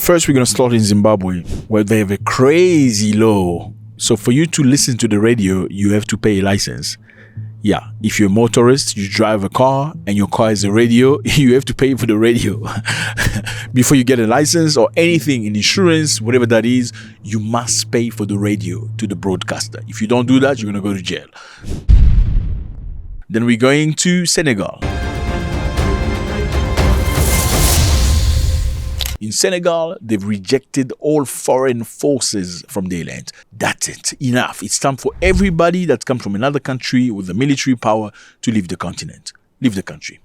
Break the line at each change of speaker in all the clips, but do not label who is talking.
First, we're going to start in Zimbabwe, where they have a crazy law. So for you to listen to the radio, you have to pay a license. Yeah, if you're a motorist, you drive a car and your car has a radio, you have to pay for the radio. Before you get a license or anything in insurance, whatever that is, you must pay for the radio to the broadcaster. If you don't do that, you're going to go to jail. Then we're going to Senegal. In Senegal, they've rejected all foreign forces from their land. That's it. Enough. It's time for everybody that comes from another country with the military power to leave the continent. Leave the country.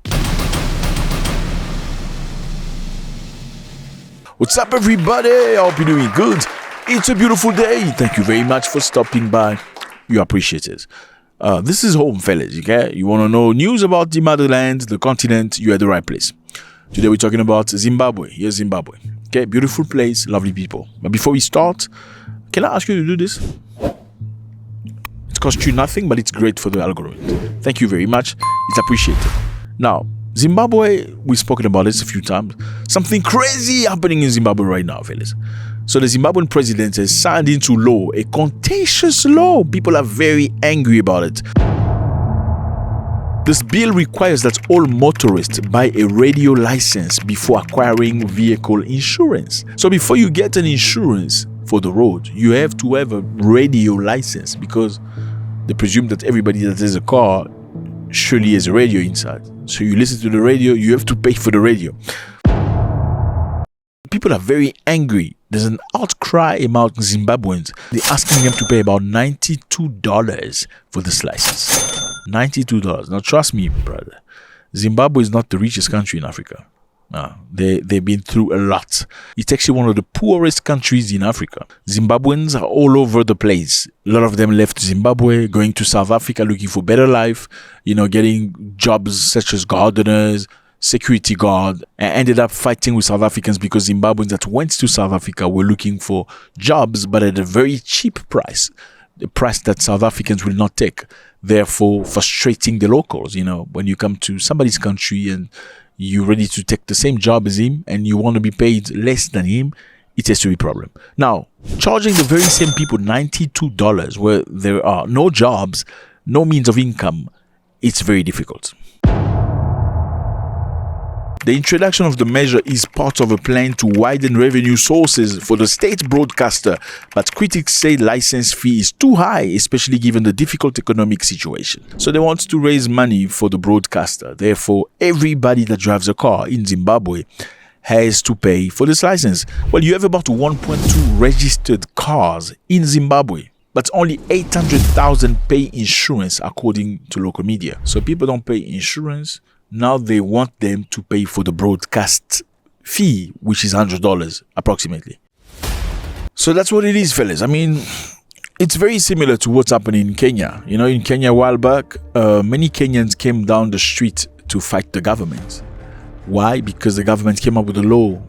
What's up, everybody? I hope you're doing good. It's a beautiful day. Thank you very much for stopping by. You appreciate it. This is home, fellas, okay? You want to know news about the motherland, the continent, you're at the right place. Today we're talking about Zimbabwe. Here's Zimbabwe. Okay, beautiful place, lovely people. But before we start, can I ask you to do this? It costs you nothing, but it's great for the algorithm. Thank you very much. It's appreciated. Now, Zimbabwe, we've spoken about this a few times. Something crazy happening in Zimbabwe right now, fellas. So the Zimbabwean president has signed into law a contentious law. People are very angry about it. This bill requires that all motorists buy a radio license before acquiring vehicle insurance. So before you get an insurance for the road, you have to have a radio license because they presume that everybody that has a car surely has a radio inside. So you listen to the radio, you have to pay for the radio. People are very angry. There's an outcry among Zimbabweans. They're asking them to pay about $92 for this license. $92. Now, trust me, brother. Zimbabwe is not the richest country in Africa. They've been through a lot. It's actually one of the poorest countries in Africa. Zimbabweans are all over the place. A lot of them left Zimbabwe, going to South Africa, looking for better life, getting jobs such as gardeners, security guard, and ended up fighting with South Africans because Zimbabweans that went to South Africa were looking for jobs, but at a very cheap price, the price that South Africans will not take, therefore frustrating the locals. When you come to somebody's country and you're ready to take the same job as him and you want to be paid less than him, it has to be a problem. Now, charging the very same people $92 where there are no jobs, no means of income, it's very difficult. The introduction of the measure is part of a plan to widen revenue sources for the state broadcaster, but critics say license fee is too high, especially given the difficult economic situation. So they want to raise money for the broadcaster. Therefore, everybody that drives a car in Zimbabwe has to pay for this license. Well, you have about 1.2 registered cars in Zimbabwe, but only 800,000 pay insurance according to local media. So people don't pay insurance. Now they want them to pay for the broadcast fee, which is $100 approximately. So that's what it is, fellas. I mean, it's very similar to what's happening in Kenya. In Kenya a while back, many Kenyans came down the street to fight the government. Why? Because the government came up with a law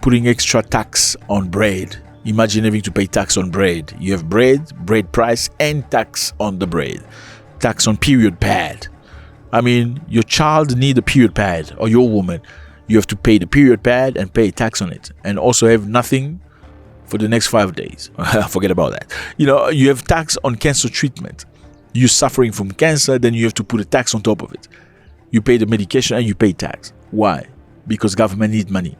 putting extra tax on bread. Imagine having to pay tax on bread. You have bread price, and tax on the bread. Tax on period pad. I mean, your child need a period pad, or your woman. You have to pay the period pad and pay tax on it, and also have nothing for the next 5 days. Forget about that. You have tax on cancer treatment. You're suffering from cancer, then you have to put a tax on top of it. You pay the medication and you pay tax. Why? Because government need money.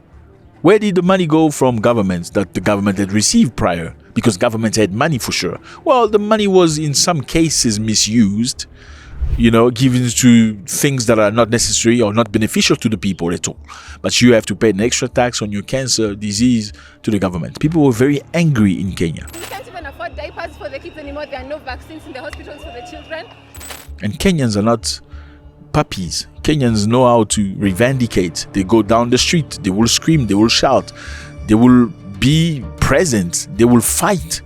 Where did the money go from governments that the government had received prior? Because government had money for sure. Well, the money was in some cases misused, given to things that are not necessary or not beneficial to the people at all. But you have to pay an extra tax on your cancer disease to the government. People were very angry in Kenya.
We can't even afford diapers for the kids anymore. There are no vaccines in the hospitals for the children.
And Kenyans are not puppies. Kenyans know how to reivindicate. They go down the street. They will scream. They will shout. They will be present. They will fight.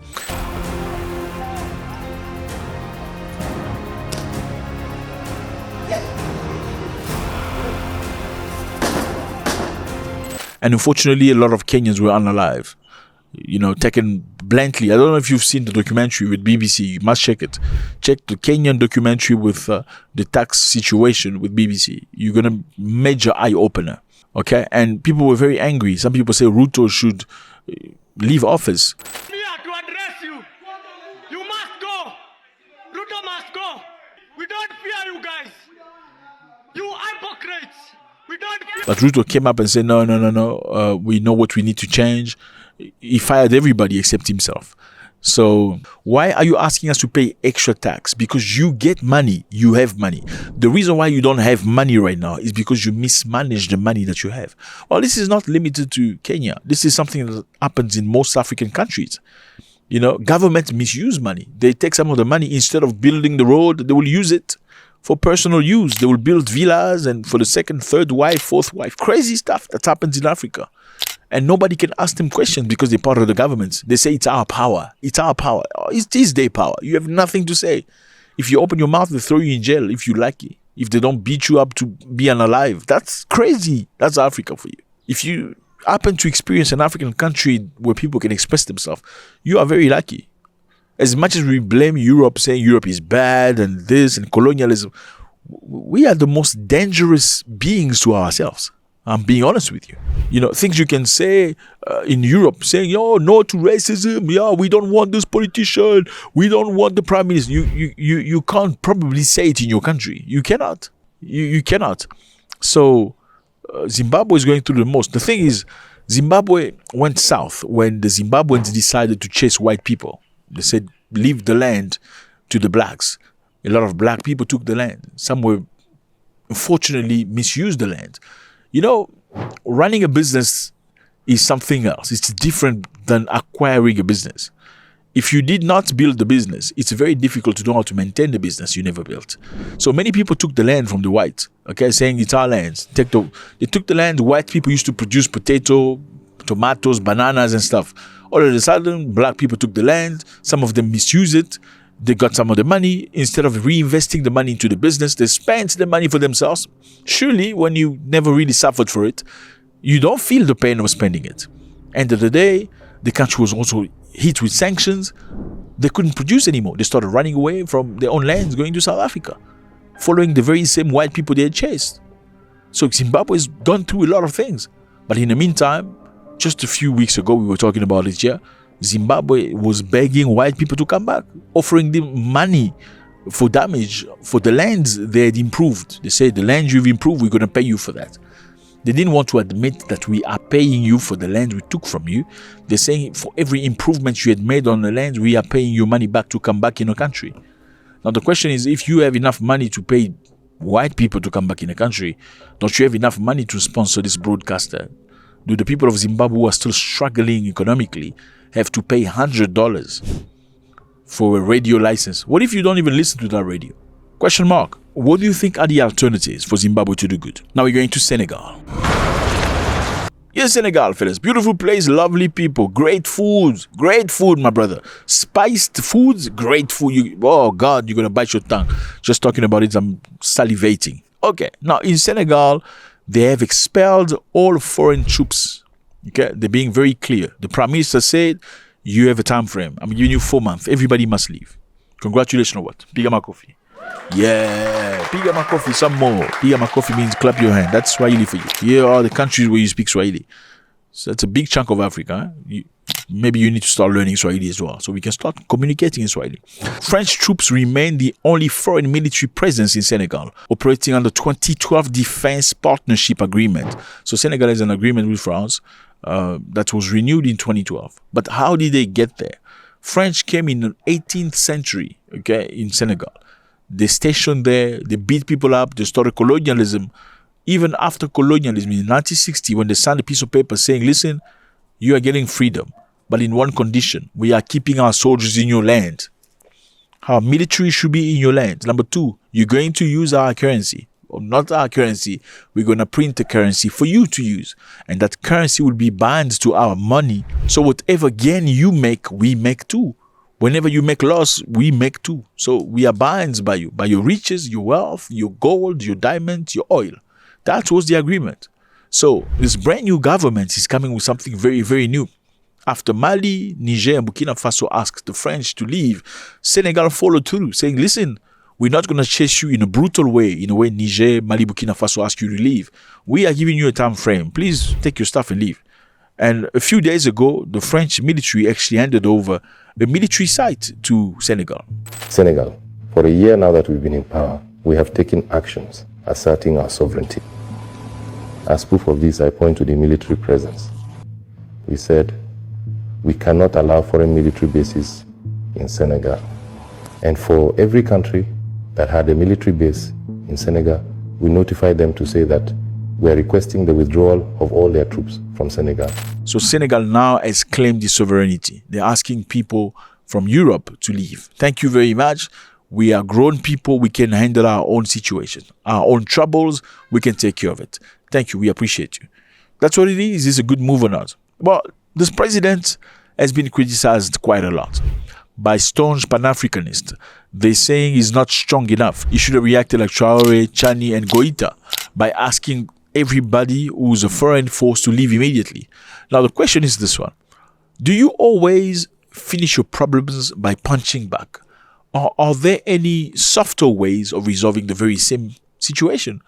And unfortunately, a lot of Kenyans were unalive, taken bluntly. I don't know if you've seen the documentary with BBC. You must check it. Check the Kenyan documentary with the tax situation with BBC. You're going to major eye-opener. Okay, and people were very angry. Some people say Ruto should leave office.
We are to address you. You must go. Ruto must go. We don't fear you guys. You hypocrites. We don't fear.
But Ruto came up and said, no. We know what we need to change. He fired everybody except himself. So why are you asking us to pay extra tax? Because you get money, you have money. The reason why you don't have money right now is because you mismanage the money that you have. Well, this is not limited to Kenya. This is something that happens in most African countries. You know, government misuse money. They take some of the money, instead of building the road, they will use it for personal use. They will build villas and for the second, third wife, fourth wife. Crazy stuff that happens in Africa. And nobody can ask them questions because they're part of the government. They say it's our power. It's our power. It is their power. You have nothing to say. If you open your mouth, they throw you in jail if you like it. If they don't beat you up to be unalive. That's crazy. That's Africa for you. If you happen to experience an African country where people can express themselves, you are very lucky. As much as we blame Europe, saying Europe is bad and this and colonialism, we are the most dangerous beings to ourselves. I'm being honest with you. You know, things you can say in Europe, saying, no to racism. Yeah, we don't want this politician. We don't want the prime minister. You can't probably say it in your country. You cannot. You cannot. So Zimbabwe is going through the most. The thing is, Zimbabwe went south when the Zimbabweans decided to chase white people. They said, leave the land to the blacks. A lot of black people took the land. Some were, unfortunately, misused the land. You know, running a business is something else. It's different than acquiring a business. If you did not build the business, it's very difficult to know how to maintain the business you never built. So many people took the land from the whites, okay, saying it's our land. They took the land. White people used to produce potato, tomatoes, bananas and stuff. All of a sudden, black people took the land. Some of them misused it. They got some of the money. Instead of reinvesting the money into the business, they spent the money for themselves. Surely, when you never really suffered for it, you don't feel the pain of spending it. End of the day, the country was also hit with sanctions. They couldn't produce anymore. They started running away from their own lands, going to South Africa, following the very same white people they had chased. So Zimbabwe has gone through a lot of things. But in the meantime, just a few weeks ago, we were talking about it here, Zimbabwe was begging white people to come back, offering them money for damage for the lands they had improved. They said, the land you've improved, we're going to pay you for that. They didn't want to admit that we are paying you for the land we took from you. They're saying for every improvement you had made on the land, we are paying you money back to come back in a country. Now the question is, if you have enough money to pay white people to come back in a country, don't you have enough money to sponsor this broadcaster? Do the people of Zimbabwe who are still struggling economically have to pay $100 for a radio license? What if you don't even listen to that radio? Question mark. What do you think are the alternatives for Zimbabwe to do good? Now we're going to Senegal. Yes, Senegal, fellas. Beautiful place, lovely people, great food, my brother. Spiced foods, great food. Oh God, you're gonna bite your tongue. Just talking about it, I'm salivating. Okay, now in Senegal, they have expelled all foreign troops. Okay, they're being very clear. The Prime Minister said, you have a time frame. I'm giving you 4 months. Everybody must leave. Congratulations on what? Pigama coffee. Yeah, Pigama coffee, some more. Pigama coffee means clap your hand. That's Swahili for you. Here are the countries where you speak Swahili. So that's a big chunk of Africa. Maybe you need to start learning Swahili as well, so we can start communicating in Swahili. French troops remain the only foreign military presence in Senegal, operating under 2012 Defense Partnership Agreement. So Senegal has an agreement with France that was renewed in 2012. But how did they get there? French came in the 18th century, okay, in Senegal. They stationed there, they beat people up, they started colonialism. Even after colonialism in 1960, when they signed a piece of paper saying, listen, you are getting freedom, but in one condition, we are keeping our soldiers in your land. Our military should be in your land. Number two, you're going to use our currency, or not our currency. We're going to print a currency for you to use, and that currency will be bound to our money. So whatever gain you make, we make too. Whenever you make loss, we make too. So we are bound by you, by your riches, your wealth, your gold, your diamonds, your oil. That was the agreement. So this brand new government is coming with something very, very new. After Mali, Niger, and Burkina Faso asked the French to leave, Senegal followed through, saying, listen, We're not going to chase you in a brutal way, in a way Niger, Mali, Burkina Faso ask you to leave. We are giving you a time frame. Please take your stuff and leave. And a few days ago, the French military actually handed over a military site to Senegal.
Senegal, for a year now that we've been in power, we have taken actions asserting our sovereignty. As proof of this, I point to the military presence. We said we cannot allow foreign military bases in Senegal. And for every country that had a military base in Senegal, we notified them to say that we are requesting the withdrawal of all their troops from Senegal.
So Senegal now has claimed the sovereignty. They're asking people from Europe to leave. Thank you very much. We are grown people. We can handle our own situation, our own troubles. We can take care of it. Thank you. We appreciate you. That's what it is. Is this a good move or not? Well, this president has been criticized quite a lot by staunch Pan-Africanists. They're saying he's not strong enough. He should have reacted like Traore, Chani, and Goita by asking everybody who's a foreign force to leave immediately. Now, the question is this one. Do you always finish your problems by punching back? Or are there any softer ways of resolving the very same situation,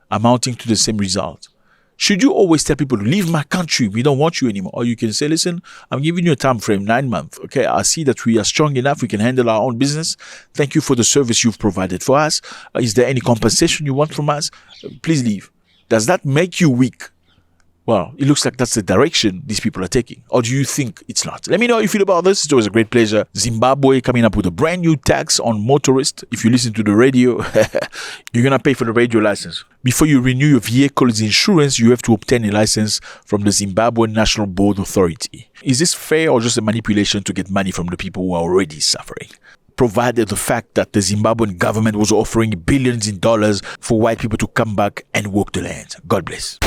amounting to the same result? Should you always tell people to leave my country? We don't want you anymore. Or you can say, listen, I'm giving you a time frame, 9 months. Okay, I see that we are strong enough. We can handle our own business. Thank you for the service you've provided for us. Is there any compensation you want from us? Please leave. Does that make you weak? Well, it looks like that's the direction these people are taking. Or do you think it's not? Let me know how you feel about this. It's always a great pleasure. Zimbabwe coming up with a brand new tax on motorists. If you listen to the radio, you're going to pay for the radio license. Before you renew your vehicle's insurance, you have to obtain a license from the Zimbabwe National Board Authority. Is this fair or just a manipulation to get money from the people who are already suffering? Provided the fact that the Zimbabwean government was offering billions in dollars for white people to come back and work the land. God bless.